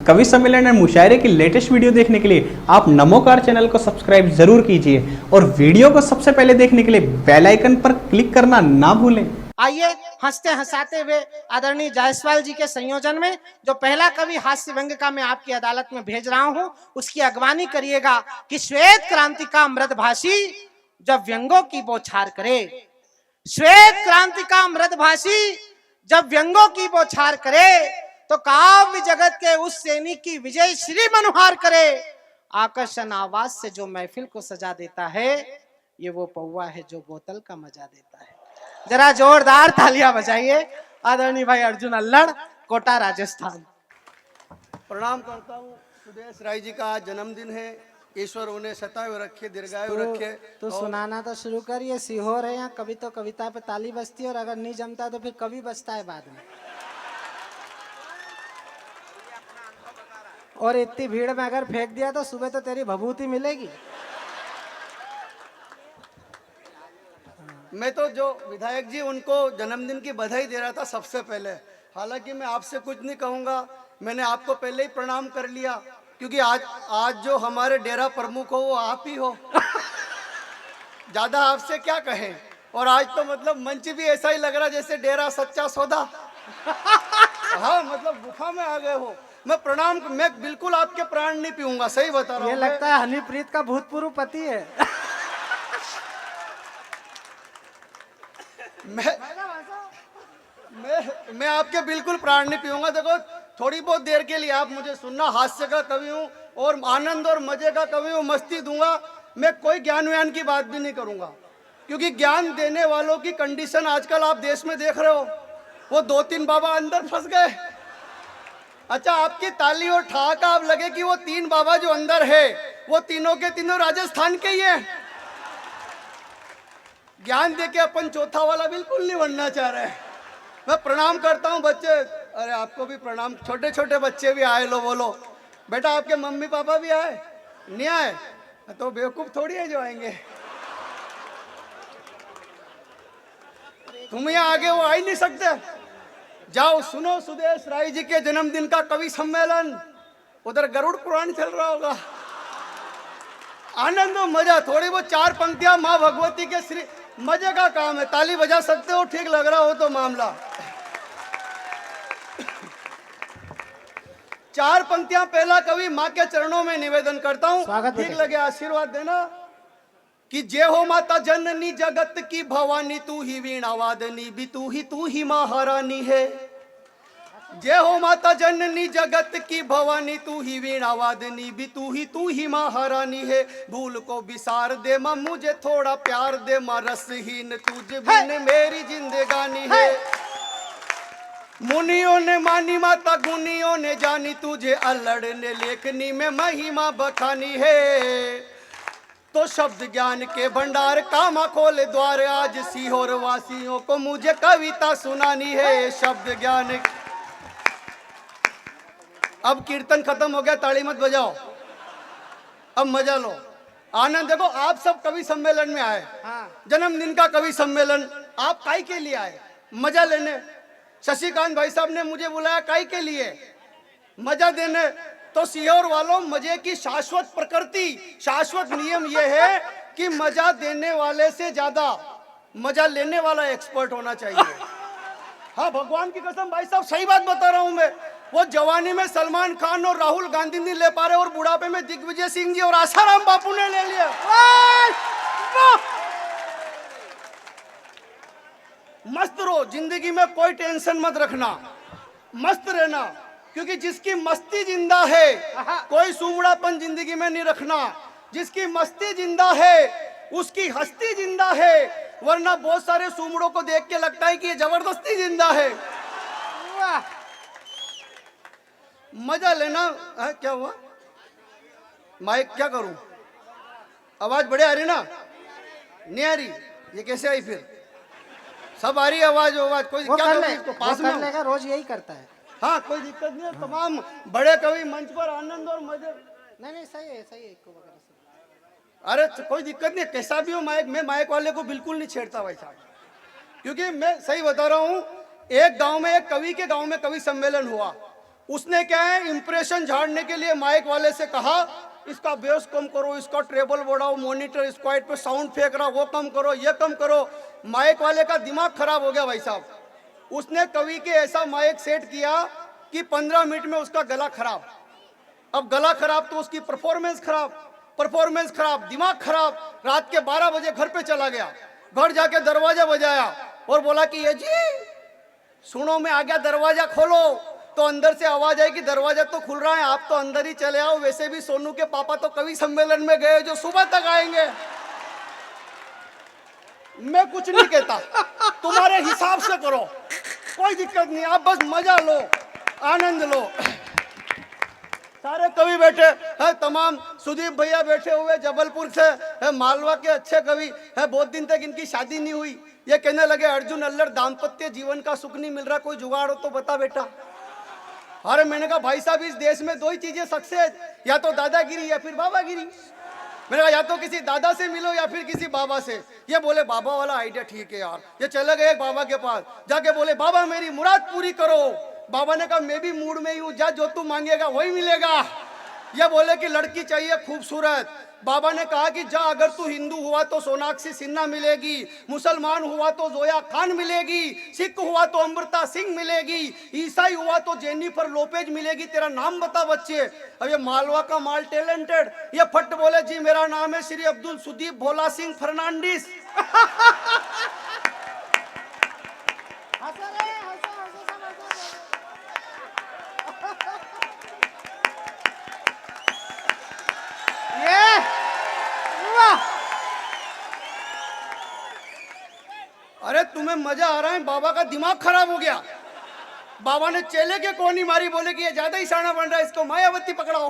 कवि सम्मेलन और मुशायरे की लेटेस्ट वीडियो देखने के लिए आप नमोकार चैनल को सब्सक्राइब जरूर कीजिए और वीडियो को सबसे पहले देखने के लिए बेल आइकन पर क्लिक करना ना भूलें। आइए हंसते हंसाते हुए आदरणीय जायसवाल जी के संयोजन में जो पहला कवि हास्य व्यंग का मैं आपकी अदालत में भेज रहा हूं, उसकी अगवानी करिएगा कि श्वेत क्रांति का मृदभाषी जब व्यंगों की बौछार करे, श्वेत क्रांति का मृदभाषी जब व्यंगों की बौछार करे तो काव्य जगत के उस सैनिक की विजय श्री मनुहार करे। आकर्षण आवाज से जो महफिल को सजा देता है, ये वो पौवा है जो बोतल का मजा देता है। जरा जोरदार तालियां बजाइए आदरणीय भाई अर्जुन अल्लड़, कोटा राजस्थान। प्रणाम करता हूँ। सुदेश राय जी का आज जन्मदिन है। ईश्वर उन्हें सताए रखे, दीर्घायु रखे। तो सुनाना तो शुरू कर, ये सीहोर है, यहाँ कभी तो कविता पे ताली बजती है और अगर नहीं जमता तो फिर कवि बजता है बाद में। और इतनी भीड़ में अगर फेंक दिया तो सुबह तो तेरी भभूति मिलेगी। मैं तो जो विधायक जी उनको जन्मदिन की बधाई दे रहा था सबसे पहले। हालांकि मैं आपसे कुछ नहीं कहूँगा, मैंने आपको पहले ही प्रणाम कर लिया, क्योंकि आज जो हमारे डेरा प्रमुख हो वो आप ही हो। ज़्यादा आपसे क्या कहें। और आज तो मतलब मंच भी ऐसा ही लग रहा जैसे डेरा सच्चा सौदा। हाँ, मतलब गुफा में आ गए हो। मैं बिल्कुल आपके प्राण नहीं पीऊंगा, सही बता रहा हूँ। ये लगता है हनीप्रीत का भूतपूर्व पति है। मैं आपके बिल्कुल प्राण नहीं पीऊंगा। देखो, थोड़ी बहुत देर के लिए आप मुझे सुनना। हास्य का कवि हूँ और आनंद और मजे का कवि हूँ, मस्ती दूंगा। मैं कोई ज्ञान व्यान की बात भी नहीं करूंगा, क्योंकि ज्ञान देने वालों की कंडीशन आजकल आप देश में देख रहे हो। वो 2-3 बाबा अंदर फंस गए। अच्छा, आपकी ताली और ठहाका अब लगे कि वो 3 बाबा जो अंदर है वो तीनों के तीनों राजस्थान के ही हैं। ज्ञान देके अपन चौथा वाला बिल्कुल नहीं बनना चाह रहे। मैं प्रणाम करता हूँ बच्चे। अरे आपको भी प्रणाम। छोटे छोटे बच्चे भी आए, लो बोलो। बेटा, आपके मम्मी पापा भी आए? नहीं आए तो बेवकूफ थोड़ी है जो आएंगे। तुम यहाँ आगे वो आ ही नहीं सकते। जाओ सुनो सुदेश राय जी के जन्मदिन का कवि सम्मेलन। उधर गरुड़ पुराण चल रहा होगा। आनंद और मजा। थोड़ी वो 4 पंक्तियां माँ भगवती के श्री मजे का काम है। ताली बजा सकते हो, ठीक लग रहा हो तो मामला। 4 पंक्तियां पहला कवि माँ के चरणों में निवेदन करता हूँ, ठीक लगे आशीर्वाद देना। कि जय हो माता जननी जगत की भवानी, तू ही वीणा वादनी भी तू ही महारानी है। जय हो माता जननी जगत की भवानी, तू ही वीणा वादनी भी तू ही महारानी है। भूल को विसार दे माँ, मुझे थोड़ा प्यार दे माँ, रसहीन तुझ बिन मेरी जिंदगानी है। मुनियों ने मानी माता, गुनियों ने जानी, तुझे अल्लड़ ने लेखनी में महिमा बखानी है। तो शब्द ज्ञान के भंडार कामा खोले द्वार, आज सीहोर वासियों को मुझे कविता सुनानी है। शब्द ज्ञान। अब कीर्तन खत्म हो गया, ताली मत बजाओ, अब मजा लो, आनंद। देखो, आप सब कवि सम्मेलन में आए। जन्मदिन का कवि सम्मेलन। आप काई के लिए आए? मजा लेने। शशिकांत भाई साहब ने मुझे बुलाया काई के लिए? मजा देने। तो सीहोर वालों, मजे की शाश्वत प्रकृति, शाश्वत नियम यह है कि मजा देने वाले से ज्यादा मजा लेने वाला एक्सपर्ट होना चाहिए। हाँ, भगवान की कसम भाई साहब, सही बात बता रहा हूं मैं। वो जवानी में सलमान खान और राहुल गांधी नहीं ले पा रहे, और बुढ़ापे में दिग्विजय सिंह जी और आसाराम बापू ने ले लिया। मस्त रहो, जिंदगी में कोई टेंशन मत रखना, मस्त रहना, क्योंकि जिसकी मस्ती जिंदा है, कोई सूंबड़ापन जिंदगी में नहीं रखना। जिसकी मस्ती जिंदा है उसकी हस्ती जिंदा है, वरना बहुत सारे सूंबड़ों को देख के लगता है कि ये जबरदस्ती जिंदा है। मजा लेना है। क्या हुआ? माइक क्या करूं? आवाज बड़े आ रही ना? नहीं आ रही? ये कैसे आई फिर? सब आ रही आवाज। कोई क्या करूं? इसको पास में लेगा, रोज यही करता है। हाँ, कोई दिक्कत नहीं है। तमाम बड़े कवि मंच पर आनंद और मजे। नहीं, सही है, सही है। अरे कोई दिक्कत नहीं है, कैसा भी हो माइक। मैं माइक वाले को बिल्कुल नहीं छेड़ता भाई साहब, क्योंकि मैं सही बता रहा हूँ। एक गांव में, एक कवि के गांव में कवि सम्मेलन हुआ। उसने क्या है इंप्रेशन झाड़ने के लिए माइक वाले से कहा इसका बेस कम करो, इसका ट्रेबल बढ़ाओ, मॉनिटर स्क्वाइट पे साउंड फेंक रहा, वो कम करो, ये कम करो। माइक वाले का दिमाग खराब हो गया भाई साहब। उसने कवि के ऐसा माइक सेट किया कि 15 मिनट में उसका गला खराब। अब गला खराब तो उसकी परफॉर्मेंस खराब, दिमाग खराब। रात के 12 बजे घर पे चला गया। घर जाके दरवाजा बजाया और बोला कि ये जी सुनो, मैं आ गया, दरवाजा खोलो। तो अंदर से आवाज आई कि दरवाजा तो खुल रहा है, आप तो अंदर ही चले आओ। वैसे भी सोनू के पापा तो कवि सम्मेलन में गए जो सुबह तक आएंगे। मैं कुछ नहीं कहता, तुम्हारे हिसाब से करो, कोई दिक्कत नहीं, आप बस मजा लो, आनंद लो। सारे कवि बैठे हैं, तमाम सुदीप भैया बैठे हुए जबलपुर से है, मालवा के अच्छे कवि है। बहुत दिन तक इनकी शादी नहीं हुई। ये कहने लगे अर्जुन अल्लर दाम्पत्य जीवन का सुख नहीं मिल रहा, कोई जुगाड़ हो तो बता बेटा। अरे मैंने कहा भाई साहब इस देश में दो ही चीजें सक्सेस, या तो दादागिरी या फिर बाबागिरी। मैंने कहा या तो किसी दादा से मिलो या फिर किसी बाबा से। ये बोले बाबा वाला आइडिया ठीक है यार। ये चले गए एक बाबा के पास, जाके बोले बाबा मेरी मुराद पूरी करो। बाबा ने कहा मैं भी मूड में ही हूँ, जा जो तू मांगेगा वही मिलेगा। ये बोले कि लड़की चाहिए खूबसूरत। बाबा ने कहा कि जा अगर तू हिंदू हुआ तो सोनाक्षी सिन्हा मिलेगी, मुसलमान हुआ तो जोया खान मिलेगी, सिख हुआ तो अमृता सिंह मिलेगी, ईसाई हुआ तो जेनिफर लोपेज मिलेगी, तेरा नाम बता बच्चे। अब ये मालवा का माल टैलेंटेड, ये फट बोले जी मेरा नाम है श्री अब्दुल सुदीप भोला सिंह फर्नांडिस। अरे तुम्हें मजा आ रहा है, बाबा का दिमाग खराब हो गया। बाबा ने चेले के कोनी मारी, बोले कि ये ज्यादा ही शाना बन रहा है, इसको मायावती पकड़ाओ।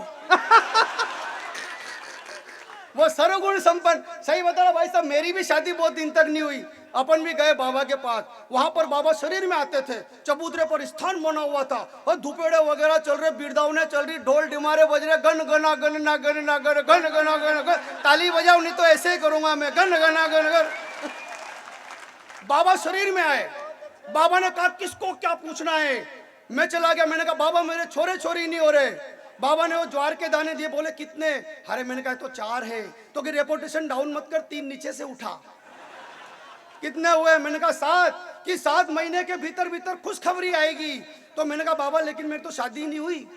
वो सर्वगुण संपन्न। सही बता रहा भाई साहब, मेरी भी शादी बहुत दिन तक नहीं हुई। अपन भी गए बाबा के पास, वहां पर बाबा शरीर में आते थे, चबूतरे पर स्थान बना हुआ था और धुपेड़े वगैरह चल रहे, बिरदावने चल रही, ढोल डिमारे बज रहे, गन गना गन ना गन ना गन गन गना गन गन। ताली बजाओ नहीं तो ऐसे ही करूंगा मैं, गन गना गन गन। बाबा शरीर में आए। बाबा ने कहा किसको क्या पूछना है। मैं चला गया, मैंने कहा बाबा मेरे छोरे छोरी नहीं हो रहे। बाबा ने वो ज्वार के दाने दिए, बोले कितने। अरे मैंने कहा तो 4 है। तो कि रेपुटेशन डाउन मत कर, 3 नीचे से उठा। कितने हुए। मैंने कहा 7। कि 7 महीने के भीतर भीतर खुशखबरी आएगी। तो मैंने कहा बाबा लेकिन मेरी तो शादी नहीं हुई।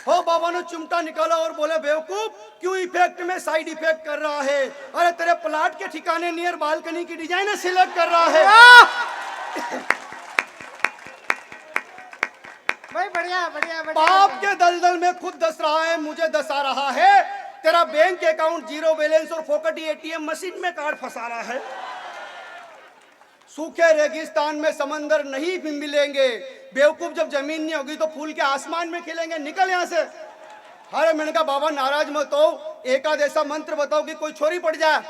हो बाबा ने चिमटा निकाला और बोले बेवकूफ, क्यों इफेक्ट में साइड इफेक्ट कर रहा है। अरे तेरे प्लाट के ठिकाने नियर बालकनी की डिजाइन सिलेक्ट कर रहा है। भाई बढ़िया बढ़िया बढ़िया। बाप के दलदल में खुद दस रहा है, मुझे दसा रहा है। तेरा बैंक अकाउंट जीरो बैलेंस और फोकटी एटीएम मशीन में कार्ड फंसा रहा है। सूखे रेगिस्तान में समंदर नहीं भी मिलेंगे। बेवकूफ, जब जमीन नहीं होगी तो फूल के आसमान में खिलेंगे, निकल यहां से। अरे मैंने कहा बाबा नाराज मत हो, एक आध ऐसा मंत्र बताओ कि कोई छोरी पड़ जाए।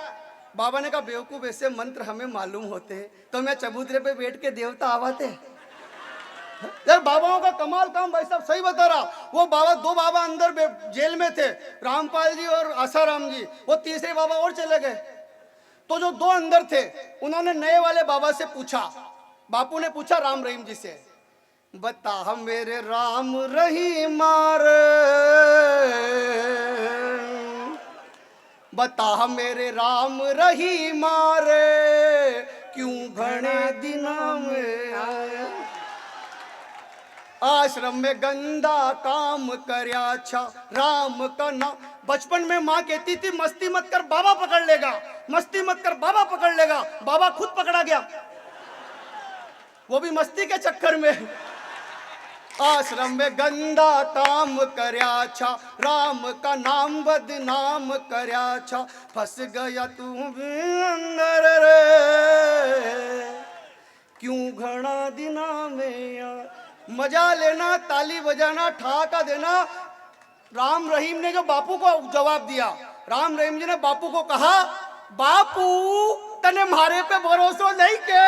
बाबा ने कहा बेवकूफ ऐसे मंत्र हमें मालूम होते तो मैं चबूतरे पे बैठ के देवता आवाते। यार बाबाओं का कमाल काम भाई साहब, सही बता रहा। वो बाबा, 2 बाबा अंदर जेल में थे, रामपाल जी और आसाराम जी। वो तीसरे बाबा और चले गए। तो जो 2 अंदर थे उन्होंने नए वाले बाबा से पूछा। बापू ने पूछा राम रहीम जी से, बता मेरे राम रहीम मारे, बता मेरे राम रहीम मारे, क्यों घने दिनों में आया। आश्रम में गंदा काम करया अच्छा, राम का नाम। बचपन में माँ कहती थी मस्ती मत कर बाबा पकड़ लेगा, मस्ती मत कर बाबा पकड़ लेगा। बाबा खुद पकड़ा गया, वो भी मस्ती के चक्कर में। आश्रम में गंदा काम करया अच्छा, राम का नाम बदनाम करया अच्छा, फंस गया तू भी अंदर रे, क्यों घना दिना में यार। मजा लेना, ताली बजाना, ठहाका देना। राम रहीम ने जो बापू को जवाब दिया, राम रहीम जी ने बापू को कहा बापू तने मारे पे भरोसा नहीं के।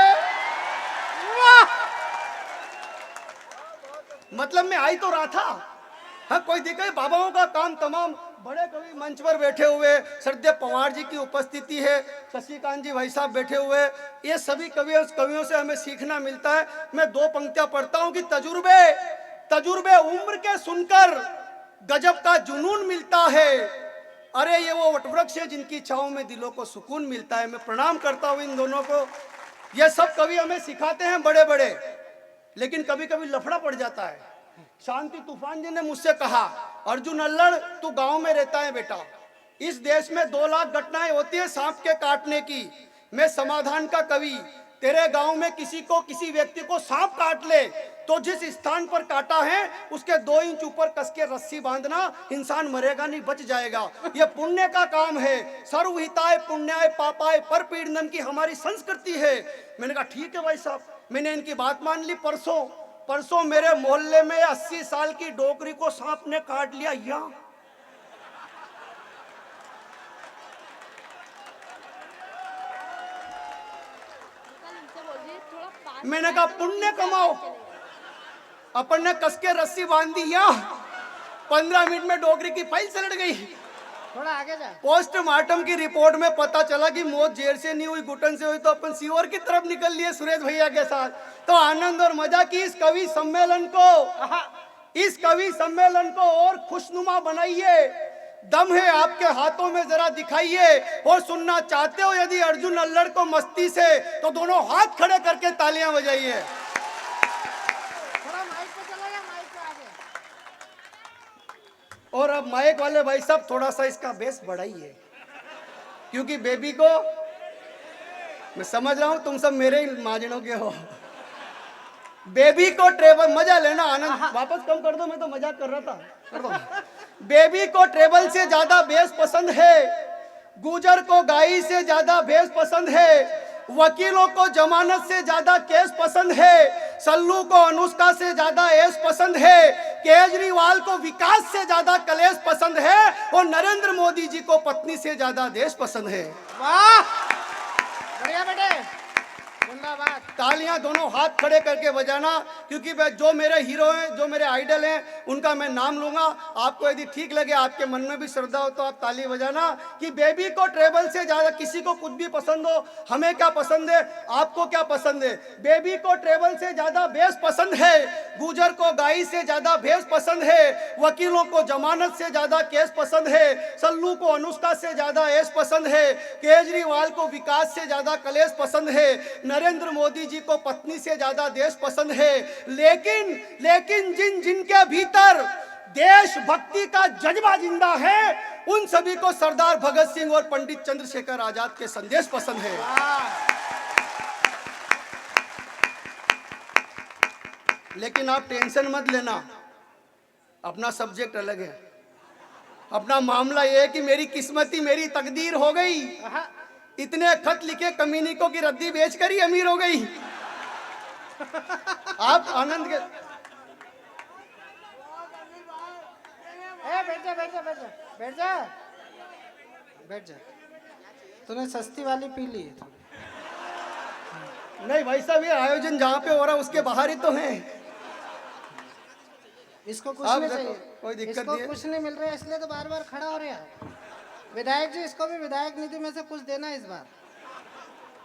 मतलब मैं आई तो रहा था। हाँ कोई दिक्कत। बाबाओं का काम तमाम बड़े कवि मंच पर बैठे हुए, श्रद्धेय पवार जी की उपस्थिति है, शशिकांत जी भाई साहब बैठे हुए, ये सभी कवियों से हमें सीखना मिलता है। मैं दो पंक्तियां पढ़ता हूं कि तजुर्बे उम्र के सुनकर गजब का जुनून मिलता है। अरे ये वो वटवृक्ष है जिनकी छांव में दिलों को सुकून मिलता है। मैं प्रणाम करता हूं इन दोनों को। ये सब कवि हमें सिखाते हैं बड़े बड़े, लेकिन कभी कभी लफड़ा पड़ जाता है। शांति तूफान जी ने मुझसे कहा, अर्जुन अल्लड़ तू गांव में रहता है बेटा, इस देश में 2 लाख घटनाएं होती है सांप के काटने की। मैं समाधान का कवि, तेरे गांव में किसी व्यक्ति को सांप काट ले तो जिस स्थान पर काटा है उसके 2 इंच ऊपर कस के रस्सी बांधना, इंसान मरेगा नहीं, बच जाएगा। यह पुण्य का काम है। सर्वहिताय पुण्याय पापाय पर पीड़नम की हमारी संस्कृति है। मैंने कहा ठीक है भाई साहब। मैंने इनकी बात मान ली। परसों मेरे मोहल्ले में 80 साल की डोकरी को सांप ने काट लिया। मैंने कहा पुण्य कमाओ। अपन ने कस के रस्सी बांध दी, 15 मिनट में डोकरी की फाइल सलट गई। थोड़ा आगे जा। पोस्टमार्टम की रिपोर्ट में पता चला कि मौत जेर से नहीं हुई, घुटन से हुई। तो अपन सीवर की तरफ निकल लिए सुरेश भैया के साथ। तो आनंद और मजा की इस कवि सम्मेलन को और खुशनुमा बनाइए। दम है आपके हाथों में, जरा दिखाइए। और सुनना चाहते हो यदि अर्जुन अल्लड़ को मस्ती से, तो दोनों हाथ खड़े करके तालियां बजाइए। थोड़ा माइक पे चलो या माइक पे आगे। और अब माइक वाले भाई साहब थोड़ा सा इसका बेस बढ़ाइए, क्योंकि बेबी को मैं समझ रहा हूं तुम सब मेरे ही माजनों के हो। बेबी को ट्रेवल, मजा लेना आनंद, वापस कम कर दो, मैं तो मजाक कर रहा था, कर दो। बेबी को ट्रेवल से ज्यादा बेस पसंद है, गुजर को गाई से ज्यादा बेस पसंद है, वकीलों को जमानत से ज्यादा केस पसंद है, सल्लू को अनुष्का से ज्यादा एस पसंद है, केजरीवाल को विकास से ज्यादा कलेश पसंद है, और नरेंद्र मोदी जी को पत्नी से ज्यादा देश पसंद है। वाह, बढ़िया बेटे, जिंदाबाद। तालियां दोनों हाथ खड़े करके बजाना, क्योंकि जो मेरे हीरो हैं, जो मेरे आइडल हैं, उनका मैं नाम लूंगा। आपको यदि ठीक लगे, आपके मन में भी श्रद्धा हो, तो आप ताली बजाना। कि बेबी को ट्रेवल से ज्यादा, किसी को कुछ भी पसंद हो, हमें क्या पसंद है, आपको क्या पसंद है, बेबी को ट्रेवल से ज्यादा बेस पसंद है, गुजर को गाई से ज्यादा बेस पसंद है, वकीलों को जमानत से ज्यादा केस पसंद है, सल्लू को अनुष्का से ज्यादा एस पसंद है, केजरीवाल को विकास से ज्यादा कलेश पसंद है, नरेंद्र मोदी जी को पत्नी से ज्यादा देश पसंद है। लेकिन जिनके भीतर देशभक्ति का जज्बा जिंदा है, उन सभी को सरदार भगत सिंह और पंडित चंद्रशेखर आजाद के संदेश पसंद है। लेकिन आप टेंशन मत लेना, अपना सब्जेक्ट अलग है। अपना मामला यह है कि मेरी किस्मती, मेरी तकदीर हो गई। इतने खत लिखे कमीनिकों की रद्दी बेचकर ही अमीर हो गई। आप आनंद के बैठ जा। तूने सस्ती वाली पी ली है। नहीं भाई साहब, ये आयोजन जहाँ पे हो रहा है उसके बाहर ही तो है। इसको कुछ नहीं चाहिए, कोई दिक्कत इसको नहीं है। कुछ नहीं मिल रहा है, इसलिए तो बार बार खड़ा हो रहा है। विधायक जी, इसको भी विधायक निधि में से कुछ देना इस बार।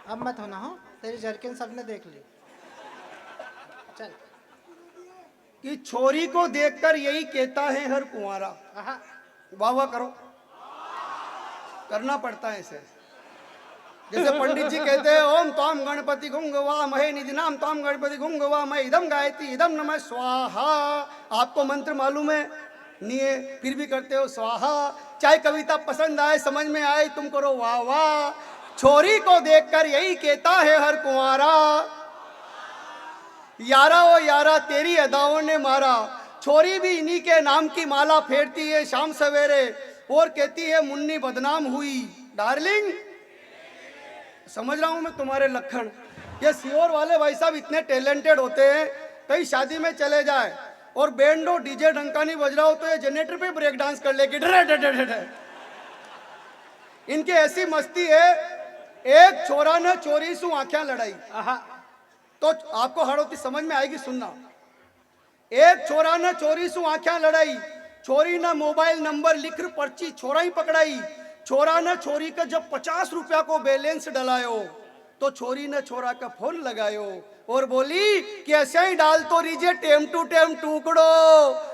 अब मत होना हो, तेरी जर्किन सबने देख ली। चल। कि छोरी को देखकर यही कहता है हर कुंवारा। वाह वाह करो, करना पड़ता है इसे। जैसे पंडित जी कहते हैं, ओम ताम गणपति गुंगवा महे निधि नाम ताम गणपति गुंगवा महे इदम गायत्री इदम नमः स्वाहा। आपको मंत्र मालूम है नहीं है, फिर भी करते हो स्वाहा। चाहे कविता पसंद आए, समझ में आए, तुम करो वाह वाह। छोरी को देखकर यही कहता है हर कुंवारा, यारा ओ यारा तेरी अदाओं ने मारा। छोरी भी इन्हीं के नाम की माला फेरती है शाम सवेरे, और कहती है मुन्नी बदनाम हुई। डार्लिंग, समझ रहा हूं मैं तुम्हारे लक्षण। ये सीओर वाले भाई साहब इतने टैलेंटेड होते हैं, कहीं शादी में चले जाए और बैंड और डीजे ढंका नहीं बज रहा हो तो ये जनरेटर पे ब्रेक डांस कर लेके डर। इनकी ऐसी मस्ती है। एक छोरा ने चोरी से आंखें लड़ाई, तो आपको हड़ोती समझ में आएगी, सुनना। एक छोरा ने चोरी से आंखें लड़ाई, छोरी ना मोबाइल नंबर लिख पर्ची छोरा ही पकड़ाई। छोरा ने छोरी का जब 50 रुपया को बैलेंस डलायो तो छोरी ने छोरा का फोन लगायो और बोली कि ऐसे ही डाल तो रीजिए टेम टू टेम टूकड़ो,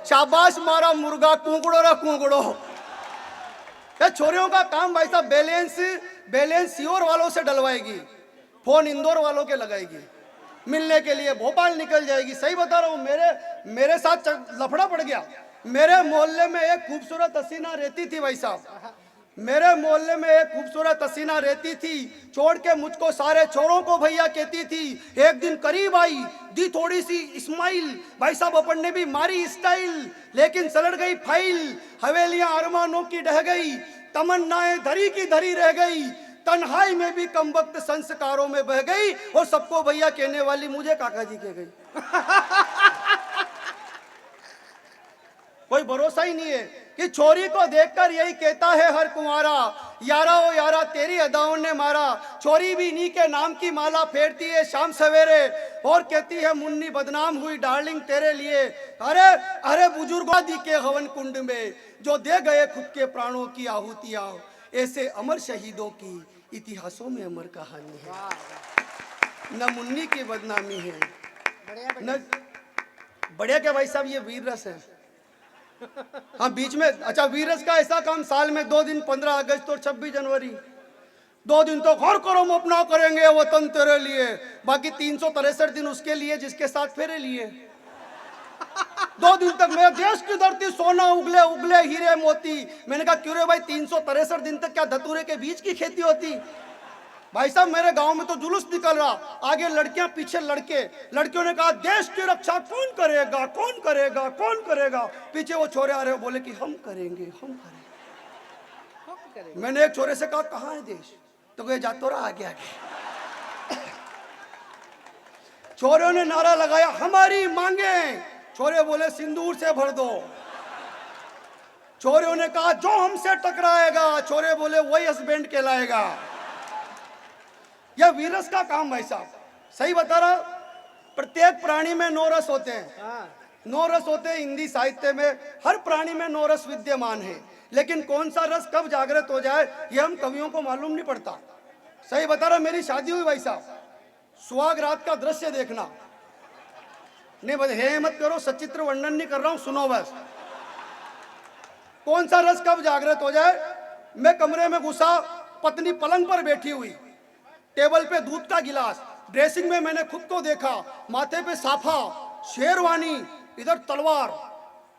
शाबाश मारा मुर्गा कूकड़ो रा कूकड़ो। छोरियों का काम भाई साहब बैलेंस सीहोर वालों से डलवाएगी, फोन इंदौर वालों के लगाएगी, मिलने के लिए भोपाल निकल जाएगी। सही बता रहा हूँ, मेरे साथ लफड़ा पड़ गया। मेरे मोहल्ले में एक खूबसूरत हसीना रहती थी भाई साहब, मेरे मोहल्ले में एक खूबसूरत हसीना रहती थी, छोड़ के मुझको सारे छोरों को भैया कहती थी। एक दिन करीब आई, दी थोड़ी सी इस्माइल, भाई साहब अपन ने भी मारी स्टाइल, लेकिन सलट गई फाइल। हवेलियां अरमानों की ढह गई, तमन्नाएं धरी की धरी रह गई, तन्हाई में भी कमबख्त संस्कारों में बह गई, और सबको भैया कहने वाली मुझे काका जी कह गई। कोई भरोसा ही नहीं है कि छोरी को देखकर यही कहता है हर कुंवारा, यारा ओ यारा तेरी अदाओं ने मारा। छोरी भी नी के नाम की माला फेरती है शाम सवेरे और कहती है मुन्नी बदनाम हुई डार्लिंग तेरे लिए। अरे अरे बुजुर्गों दी के हवन कुंड में जो दे गए खुद के प्राणों की आहुतियां, ऐसे अमर शहीदों की इतिहासों में अमर कहानी है। न मुन्नी की बदनामी है न बढ़िया क्या भाई साहब, ये वीर रस है। हाँ बीच में अच्छा वीरस का ऐसा काम साल में 2 दिन 15 अगस्त और 26 जनवरी, 2 दिन तो घर करो अपना करेंगे वतन तेरे लिए, बाकी 363 दिन उसके लिए जिसके साथ फेरे लिए। 2 दिन तक मेरे देश की धरती सोना उगले उगले हीरे मोती। मैंने कहा क्यों रे भाई 363 दिन तक क्या धतूरे के बीज की खेती होती? भाई साहब मेरे गांव में तो जुलूस निकल रहा, आगे लड़कियां पीछे लड़के। लड़कियों ने कहा देश की रक्षा कौन करेगा कौन करेगा कौन करेगा, पीछे वो छोरे आ रहे हो बोले कि हम करेंगे हम करेंगे। मैंने एक छोरे से कहा कहाँ है देश, तो कहे जा तो रहा आगे आगे। छोरों ने नारा लगाया हमारी मांगे, छोरे बोले सिंदूर से भर दो। छोरों ने कहा जो हमसे टकराएगा, छोरे बोले वही हस्बैंड कहलाएगा। यह वीरस का काम भाई साहब, सही बता रहा। प्रत्येक प्राणी में 9 रस होते हैं, 9 रस होते हैं। हिंदी साहित्य में हर प्राणी में 9 रस विद्यमान है, लेकिन कौन सा रस कब जागृत हो जाए यह हम कवियों को मालूम नहीं पड़ता। सही बता रहा, मेरी शादी हुई भाई साहब, सुहाग रात का दृश्य देखना नहीं, बस हे मत करो, सचित्र वर्णन नहीं कर रहा हूं, सुनो बस। कौन सा रस कब जागृत हो जाए। मैं कमरे में घुसा, पत्नी पलंग पर बैठी हुई, टेबल पे दूध का गिलास, ड्रेसिंग में मैंने खुद को देखा, माथे पे साफा, शेरवानी, इधर तलवार।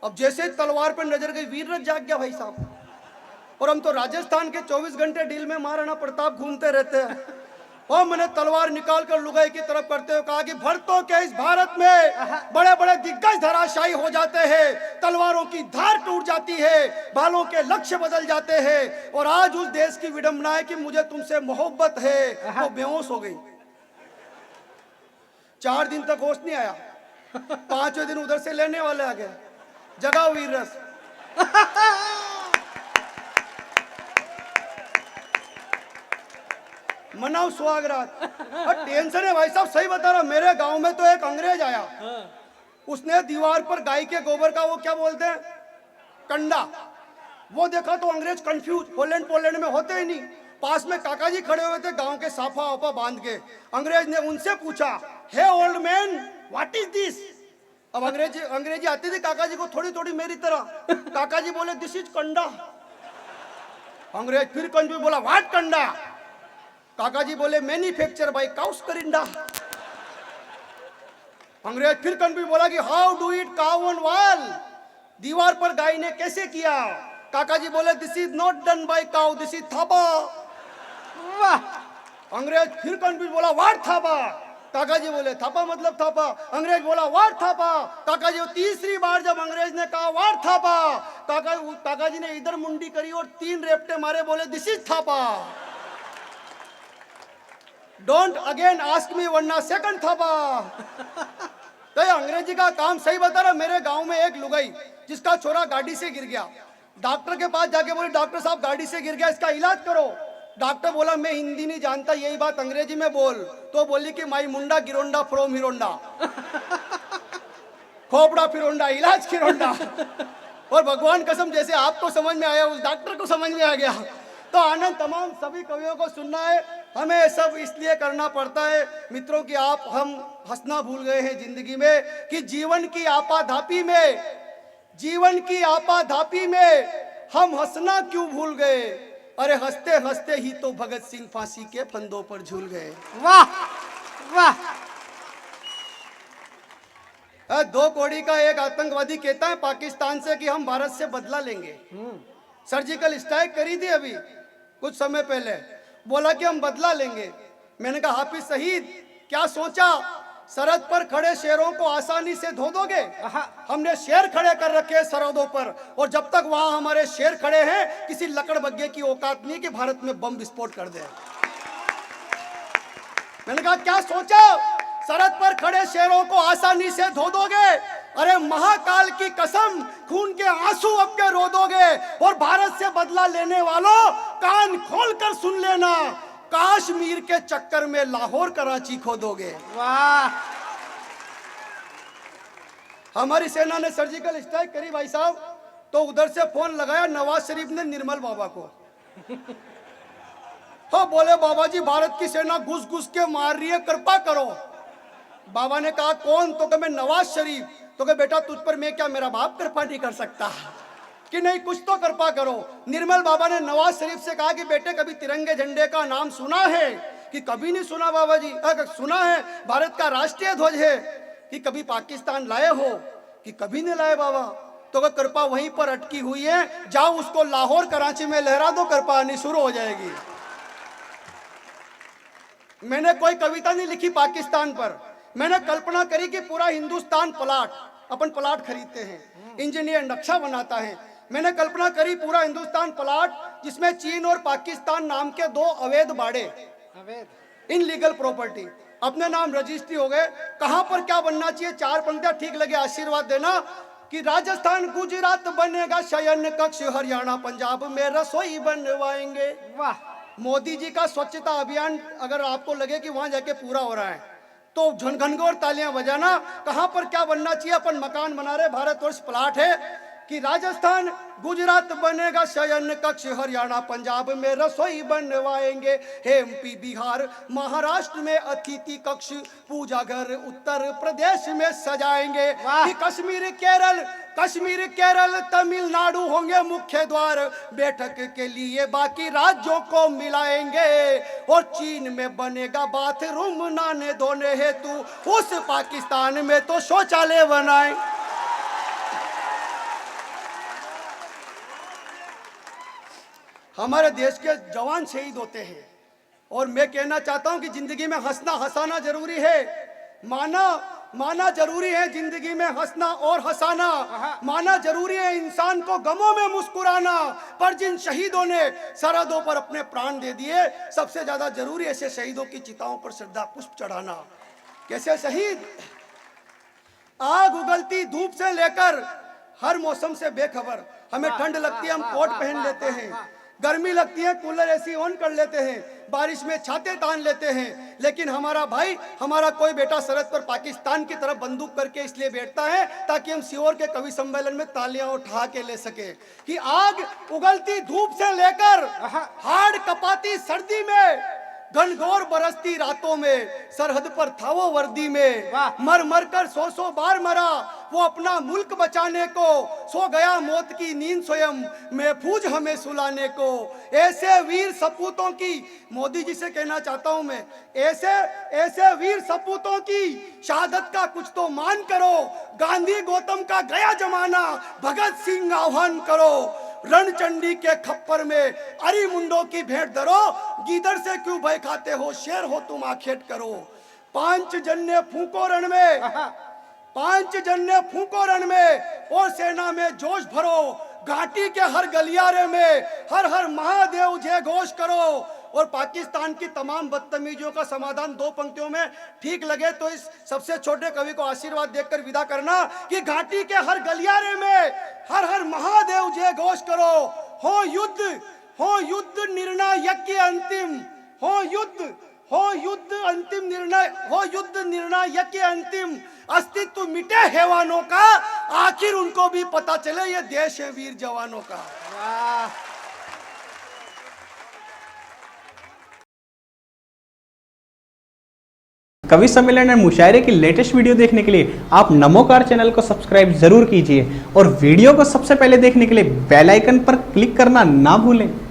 अब जैसे तलवार पे नजर गई वीररस जाग गया भाई साहब। और हम तो राजस्थान के 24 घंटे डील में महाराणा प्रताप घूमते रहते हैं। और मैंने तलवार निकाल कर लुगाई की तरफ करते हुए कहा कि भरतों के इस भारत में बड़े बड़े दिग्गज धराशायी हो जाते हैं, तलवारों की धार टूट जाती है, बालों के लक्ष्य बदल जाते हैं, और आज उस देश की विडंबना है कि मुझे तुमसे मोहब्बत है। वो बेहोश हो गई, 4 दिन तक होश नहीं आया, 5वें दिन उधर से लेने वाले आ गए, जगा वीररस। मनाओ सुहागरात। टेंशन है भाई साहब, सही बता रहा। मेरे गांव में तो एक अंग्रेज आया, उसने दीवार पर गाय के गोबर का वो क्या बोलते हैं कंडा, वो देखा तो अंग्रेज कंफ्यूज, पोलैंड में होते ही नहीं। पास में काका जी खड़े हुए थे गांव के साफा वाफा बांध के। अंग्रेज ने उनसे पूछा hey old man what is this. अब अंग्रेजी आती थी काका जी को थोड़ी थोड़ी मेरी तरह। काका जी बोले दिस इज कंडा। अंग्रेज फिर कंफ्यूज बोला व्हाट कंडा। काका जी बोले मैन्युफैक्चर बाय काउस करिंडा। अंग्रेज फिर कंफ्यूज बोला कि how do it cow on wall, दीवार पर गाय ने कैसे किया। काका जी बोले this is not done by cow, this is Thapa. अंग्रेज फिर कंफ्यूज बोला व्हाट थापा। काका जी बोले थापा मतलब थापा। अंग्रेज बोला व्हाट थापा। काका जी, 3री बार जब अंग्रेज ने कहा व्हाट थापा, काका जी ने इधर मुंडी करी और 3 रेपटे मारे, बोले this is Thapa. Don't again ask me वरना सेकंड थापा। तो अंग्रेजी का काम, सही बता रहा। मेरे गांव में एक लुगाई जिसका छोरा गाड़ी से गिर गया, डॉक्टर के पास जाके बोले डॉक्टर साहब गाड़ी से गिर गया, इसका इलाज करो। डॉक्टर बोला मैं हिंदी नहीं जानता, यही बात अंग्रेजी में बोल। तो बोली कि माई मुंडा गिरोंडा फ्रॉम हिरोंडा, खोपड़ा फिरोंडा इलाज खिरोंडा। और भगवान कसम जैसे आपको समझ में आया उस डॉक्टर को समझ में आ गया। तो आनंद तमाम सभी कवियों को सुनना है। हमें ये सब इसलिए करना पड़ता है मित्रों कि हम हंसना भूल गए हैं जिंदगी में, कि जीवन की आपाधापी में हम हंसना क्यों भूल गए। अरे हंसते हंसते ही तो भगत सिंह फांसी के फंदों पर झूल गए। वाह वाह। 2 कौड़ी का एक आतंकवादी कहता है पाकिस्तान से कि हम भारत से बदला लेंगे। सर्जिकल स्ट्राइक करी थी अभी कुछ समय पहले, बोला कि हम बदला लेंगे। मैंने कहा हाफिज सईद क्या सोचा, सरहद पर खड़े शेरों को आसानी से धो दोगे। हमने शेर खड़े कर रखे हैं सरहदों पर, और जब तक वहां हमारे शेर खड़े हैं किसी लकड़बग्गे की औकात नहीं कि भारत में बम विस्फोट कर दे। मैंने कहा क्या सोचा, सरहद पर खड़े शेरों को आसानी से धो दोगे। अरे महाकाल की कसम खून के आंसू अब के रो दोगे। और भारत से बदला लेने वालों कान खोलकर सुन लेना, कश्मीर के चक्कर में लाहौर कराची खो दोगे। वाह। हमारी सेना ने सर्जिकल स्ट्राइक करी भाई साहब, तो उधर से फोन लगाया नवाज शरीफ ने निर्मल बाबा को। हाँ बोले बाबा जी भारत की सेना घुस घुस के मार रही है, कृपा करो। बाबा ने कहा कौन, तो कहा मैं नवाज शरीफ। तो कहा बेटा तुझ पर मैं क्या, मेरा बाप कृपा नहीं कर सकता कि नहीं, कुछ तो कृपा करो। निर्मल बाबा ने नवाज शरीफ से कहा कि बेटे कभी तिरंगे झंडे का नाम सुना है, कि कभी नहीं सुना बाबा जी। सुना है भारत का राष्ट्रीय ध्वज है, कि कभी पाकिस्तान लाए हो, कि कभी नहीं लाए बाबा। तो कृपा वहीं पर अटकी हुई है, जाओ उसको लाहौर कराची में लहरा दो, कृपा आनी शुरू हो जाएगी। मैंने कोई कविता नहीं लिखी पाकिस्तान पर, मैंने कल्पना करी कि पूरा हिंदुस्तान अपन प्लाट खरीदते हैं, इंजीनियर नक्शा बनाता है। मैंने कल्पना करी पूरा हिंदुस्तान प्लाट जिसमें चीन और पाकिस्तान नाम के 2 अवैध बाड़े, इनलीगल प्रॉपर्टी, अपने नाम रजिस्ट्री हो गए। कहां पर क्या बनना चाहिए, 4 पंक्तियां ठीक लगे आशीर्वाद देना, कि राजस्थान गुजरात बनेगा शयन कक्ष, हरियाणा पंजाब में रसोई बनवाएंगे। वाह। मोदी जी का स्वच्छता अभियान अगर आपको लगे कि वहां जाके पूरा हो रहा है तो घनघोर तालियां बजाना। कहां पर क्या बनना चाहिए, अपन मकान बना रहे, भारतवर्ष प्लाट है, कि राजस्थान गुजरात बनेगा शयन कक्ष, हरियाणा पंजाब में रसोई बनवाएंगे, एमपी बिहार महाराष्ट्र में अतिथि कक्ष, पूजा घर उत्तर प्रदेश में सजाएंगे, कि कश्मीर केरल तमिलनाडु होंगे मुख्य द्वार, बैठक के लिए बाकी राज्यों को मिलाएंगे, और चीन में बनेगा बाथरूम नहाने धोने हेतु, उस पाकिस्तान में तो शौचालय बनाए। हमारे देश के जवान शहीद होते हैं, और मैं कहना चाहता हूं कि जिंदगी में हंसाना जरूरी है, माना जरूरी है जिंदगी में हंसना और हंसाना, माना जरूरी है इंसान को गमों में मुस्कुराना, पर जिन शहीदों ने सरहदों पर अपने प्राण दे दिए, सबसे ज्यादा जरूरी ऐसे शहीदों की चिताओं पर श्रद्धा पुष्प चढ़ाना। कैसे शहीद, आग उगलती धूप से लेकर हर मौसम से बेखबर, हमें ठंड लगती है हम कोट पहन लेते हैं, गर्मी लगती है कूलर एसी ऑन कर लेते हैं, बारिश में छाते तान लेते हैं, लेकिन हमारा भाई, हमारा कोई बेटा सरहद पर पाकिस्तान की तरफ बंदूक करके इसलिए बैठता है ताकि हम सीहोर के कवि सम्मेलन में तालियां उठा के ले सके, कि आग उगलती धूप से लेकर हाड़ कपाती सर्दी में, घनघोर बरसती रातों में, सरहद पर था वो वर्दी में, मर मर कर 100 बार मरा वो अपना मुल्क बचाने को, सो गया मौत की नींद स्वयं महफूज हमें सुलाने को। ऐसे वीर सपूतों की, मोदी जी से कहना चाहता हूं मैं, ऐसे वीर सपूतों की शहादत का कुछ तो मान करो, गांधी गौतम का गया जमाना, भगत सिंह आह्वान करो, रणचंडी के खप्पर में अरी मुंडों की भेंट धरो, गीदड़ से क्यों भय खाते हो, शेर हो तुम आखेट करो। 5 जन्ने फूंको रण में, 5 जन्ने फूंको रण में, और सेना में जोश भरो, घाटी के हर गलियारे में हर हर महादेव जय घोष करो। और पाकिस्तान की तमाम बदतमीजियों का समाधान 2 पंक्तियों में ठीक लगे तो इस सबसे छोटे कवि को आशीर्वाद देकर विदा करना, कि घाटी के हर गलियारे में हर हर महादेव जय घोष करो। हो युद्ध निर्णायक के अंतिम, हो युद्ध निर्णायक के अंतिम, अस्तित्व मिटे हैवानों का, आखिर उनको भी पता चले ये देश है वीर जवानों का। वाह। कवि सम्मेलन और मुशायरे की लेटेस्ट वीडियो देखने के लिए आप नमोकार चैनल को सब्सक्राइब जरूर कीजिए और वीडियो को सबसे पहले देखने के लिए बेल आइकन पर क्लिक करना ना भूलें।